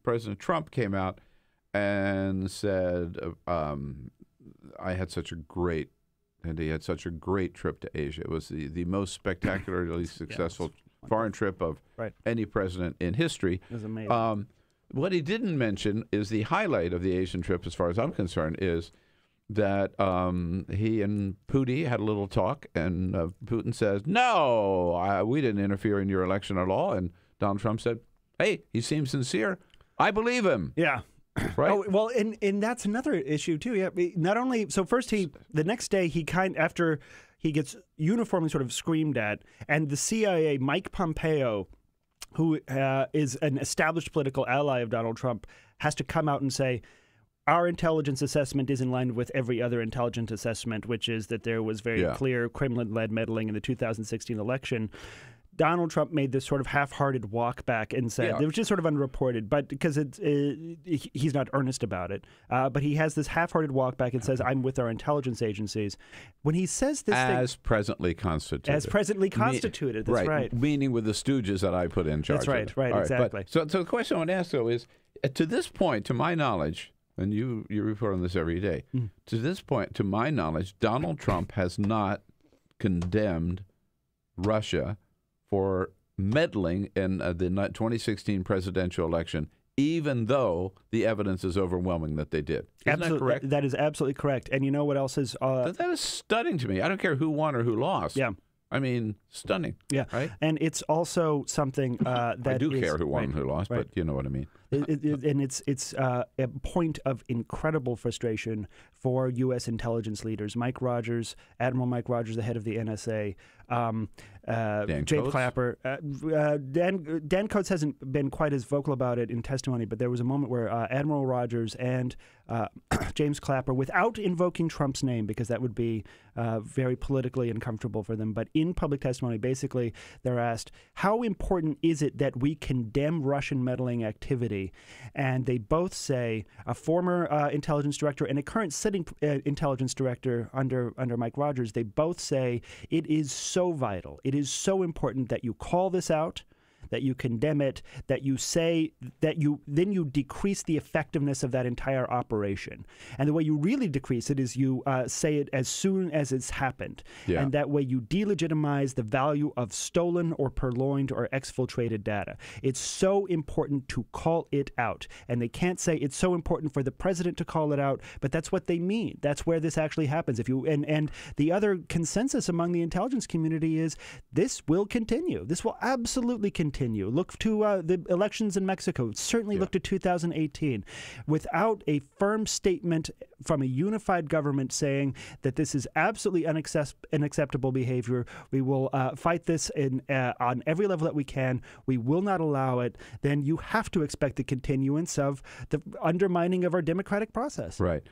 President Trump came out and said, "I had such a great." And he had such a great trip to Asia. It was the most spectacularly successful foreign trip of any president in history. It was amazing. What he didn't mention is the highlight of the Asian trip, as far as I'm concerned, is that he and Putin had a little talk, and Putin says, "No, we didn't interfere in your election at all." And Donald Trump said, "Hey, he seems sincere. I believe him." Yeah. Right. Oh, well, and that's another issue too. Yeah. Not only so, first the next day after he gets uniformly sort of screamed at, and the CIA, Mike Pompeo, who is an established political ally of Donald Trump, has to come out and say, our intelligence assessment is in line with every other intelligence assessment, which is that there was very clear Kremlin-led meddling in the 2016 election. Donald Trump made this sort of half-hearted walk back and said it was just sort of unreported, but because he's not earnest about it. But he has this half-hearted walk back and says, "I'm with our intelligence agencies." When he says this, presently constituted, that's right. Meaning with the stooges that I put in charge. That's right, exactly. So the question I want to ask though is, to this point, to my knowledge, and you report on this every day, to this point, to my knowledge, Donald Trump has not condemned Russia for meddling in the 2016 presidential election, even though the evidence is overwhelming that they did. Isn't that correct? That is absolutely correct. And you know what else is... that is stunning to me. I don't care who won or who lost. Yeah. I mean, stunning. Yeah. Right? And it's also something that I do care who won and who lost, but you know what I mean. And it's a point of incredible frustration for U.S. intelligence leaders. Admiral Mike Rogers, the head of the NSA, Jay Clapper. Dan Coates hasn't been quite as vocal about it in testimony, but there was a moment where Admiral Rogers and James Clapper, without invoking Trump's name, because that would be very politically uncomfortable for them, but in public testimony, basically, they're asked, how important is it that we condemn Russian meddling activity? And they both say, a former intelligence director and a current sitting intelligence director under Mike Rogers, they both say it is so vital, it is so important that you call this out, that you condemn it, that you say that you decrease the effectiveness of that entire operation. And the way you really decrease it is you say it as soon as it's happened. Yeah. And that way you delegitimize the value of stolen or purloined or exfiltrated data. It's so important to call it out. And they can't say it's so important for the president to call it out, but that's what they mean. That's where this actually happens. And the other consensus among the intelligence community is this will continue. This will absolutely continue. Look to the elections in Mexico. Certainly look to 2018. Without a firm statement from a unified government saying that this is absolutely unacceptable behavior, we will fight this on every level that we can. We will not allow it. Then you have to expect the continuance of the undermining of our democratic process. Right.